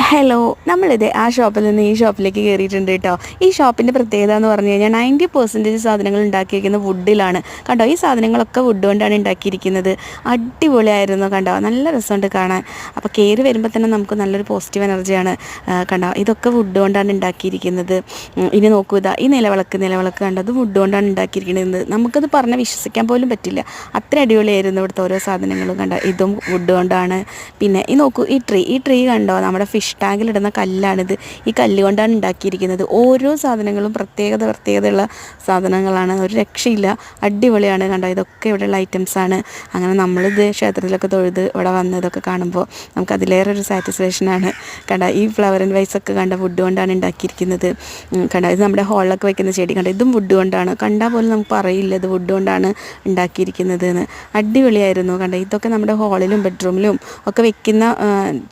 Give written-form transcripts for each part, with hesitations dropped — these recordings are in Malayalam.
ഹലോ, നമ്മളിത് ആ ഷോപ്പിൽ നിന്ന് ഈ ഷോപ്പിലേക്ക് കയറിയിട്ടുണ്ട് കേട്ടോ. ഈ ഷോപ്പിൻ്റെ പ്രത്യേകത എന്ന് പറഞ്ഞു കഴിഞ്ഞാൽ 90% സാധനങ്ങൾ ഉണ്ടാക്കിയിരിക്കുന്നത് വുഡിലാണ്. കണ്ടോ, ഈ സാധനങ്ങളൊക്കെ വുഡ് കൊണ്ടാണ് ഉണ്ടാക്കിയിരിക്കുന്നത്. അടിപൊളിയായിരുന്നു കണ്ടോ, നല്ല രസമുണ്ട് കാണാൻ. അപ്പോൾ കയറി വരുമ്പോൾ തന്നെ നമുക്ക് നല്ലൊരു പോസിറ്റീവ് എനർജിയാണ്. കണ്ടോ, ഇതൊക്കെ വുഡ് കൊണ്ടാണ് ഉണ്ടാക്കിയിരിക്കുന്നത്. ഇനി നോക്കൂ, ഇതാ ഈ നിലവിളക്ക് കണ്ടോ, അത് വുഡ് കൊണ്ടാണ് ഉണ്ടാക്കിയിരിക്കുന്നത്. നമുക്കത് പറഞ്ഞാൽ വിശ്വസിക്കാൻ പോലും പറ്റില്ല, അത്ര അടിപൊളിയായിരുന്നു ഇവിടുത്തെ ഓരോ സാധനങ്ങളും. കണ്ടോ, ഇതും വുഡ് കൊണ്ടാണ്. പിന്നെ ഈ നോക്കൂ, ഈ ട്രീ കണ്ടോ, നമ്മുടെ ഫിഷ് ടാങ്കിലിടുന്ന കല്ലാണിത്. ഈ കല്ല് കൊണ്ടാണ് ഉണ്ടാക്കിയിരിക്കുന്നത്. ഓരോ സാധനങ്ങളും പ്രത്യേകതയുള്ള സാധനങ്ങളാണ്, ഒരു രക്ഷയില്ല, അടിപൊളിയാണ്. കണ്ടോ, ഇതൊക്കെ ഇവിടെയുള്ള ഐറ്റംസാണ്. അങ്ങനെ നമ്മളിത് ക്ഷേത്രത്തിലൊക്കെ തൊഴുത് ഇവിടെ വന്ന് ഇതൊക്കെ കാണുമ്പോൾ നമുക്ക് അതിലേറെ ഒരു സാറ്റിസ്ഫാക്ഷനാണ്. കണ്ടോ, ഈ ഫ്ലവർ ആൻഡ് വൈസൊക്കെ കണ്ട വുഡ് കൊണ്ടാണ് ഉണ്ടാക്കിയിരിക്കുന്നത്. കണ്ടോ, ഇത് നമ്മുടെ ഹോളിലൊക്കെ വയ്ക്കുന്ന ചെടി കണ്ടോ, ഇതും വുഡ് കൊണ്ടാണ്. കണ്ടാൽ പോലും നമുക്ക് അറിയില്ല ഇത് വുഡ് കൊണ്ടാണ് ഉണ്ടാക്കിയിരിക്കുന്നത് എന്ന്. അടിപൊളിയായിരുന്നു. കണ്ടോ, ഇതൊക്കെ നമ്മുടെ ഹോളിലും ബെഡ്റൂമിലും ഒക്കെ വെക്കുന്ന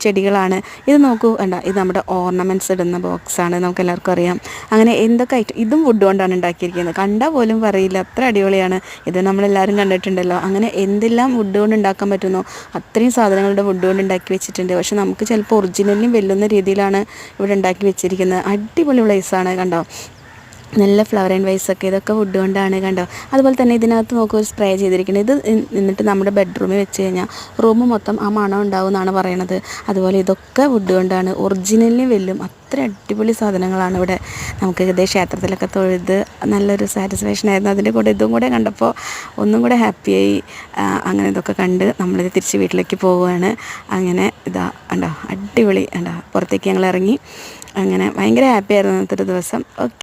ചെടികളാണ്. ഇത് നോക്കൂ, കണ്ട, ഇത് നമ്മുടെ ഓർണമെൻറ്റ്സ് ഇടുന്ന ബോക്സാണ്, നമുക്ക് എല്ലാവർക്കും അറിയാം. അങ്ങനെ എന്തൊക്കെ ഇതും വുഡ് കൊണ്ടാണ് ഉണ്ടാക്കിയിരിക്കുന്നത്. കണ്ടാൽ പോലും പറയില്ല, അത്ര അടിപൊളിയാണ്. ഇത് നമ്മളെല്ലാവരും കണ്ടിട്ടുണ്ടല്ലോ. അങ്ങനെ എന്തെല്ലാം വുഡ് കൊണ്ട് ഉണ്ടാക്കാൻ പറ്റുന്നോ അത്രയും സാധനങ്ങളുടെ വുഡ് കൊണ്ട് ഉണ്ടാക്കി വെച്ചിട്ടുണ്ട്. പക്ഷെ നമുക്ക് ചിലപ്പോൾ ഒറിജിനലിനും വെല്ലുന്ന രീതിയിലാണ് ഇവിടെ ഉണ്ടാക്കി വെച്ചിരിക്കുന്നത്. അടിപൊളി പ്ലേസാണ്. കണ്ടോ, നല്ല ഫ്ലവർ ആൻഡ് വൈസൊക്കെ ഇതൊക്കെ വുഡ് കൊണ്ടാണ്. കണ്ടോ, അതുപോലെ തന്നെ ഇതിനകത്ത് നോക്കുക, ഒരു സ്പ്രേ ചെയ്തിരിക്കുന്നത്. ഇത് എന്നിട്ട് നമ്മുടെ ബെഡ്റൂമിൽ വെച്ച് കഴിഞ്ഞാൽ റൂം മൊത്തം ആ മണം ഉണ്ടാവും എന്നാണ് പറയണത്. അതുപോലെ ഇതൊക്കെ വുഡ് കൊണ്ടാണ്, ഒറിജിനലിന് വെല്ലും അത്ര അടിപൊളി സാധനങ്ങളാണ് ഇവിടെ. നമുക്ക് ഇതേ ക്ഷേത്രത്തിലൊക്കെ തൊഴുത് നല്ലൊരു സാറ്റിസ്ഫാക്ഷൻ ആയിരുന്നു. അതിൻ്റെ കൂടെ ഇതും കൂടെ കണ്ടപ്പോൾ ഒന്നും കൂടെ ഹാപ്പിയായി. അങ്ങനെ ഇതൊക്കെ കണ്ട് നമ്മളിത് തിരിച്ച് വീട്ടിലേക്ക് പോവുകയാണ്. അങ്ങനെ ഇതാ കണ്ടോ, അടിപൊളി. കണ്ടോ, പുറത്തേക്ക് ഞങ്ങൾ ഇറങ്ങി. അങ്ങനെ ഭയങ്കര ഹാപ്പിയായിരുന്നു ഇന്നത്തെ ഒരു ദിവസം. ഓക്കെ.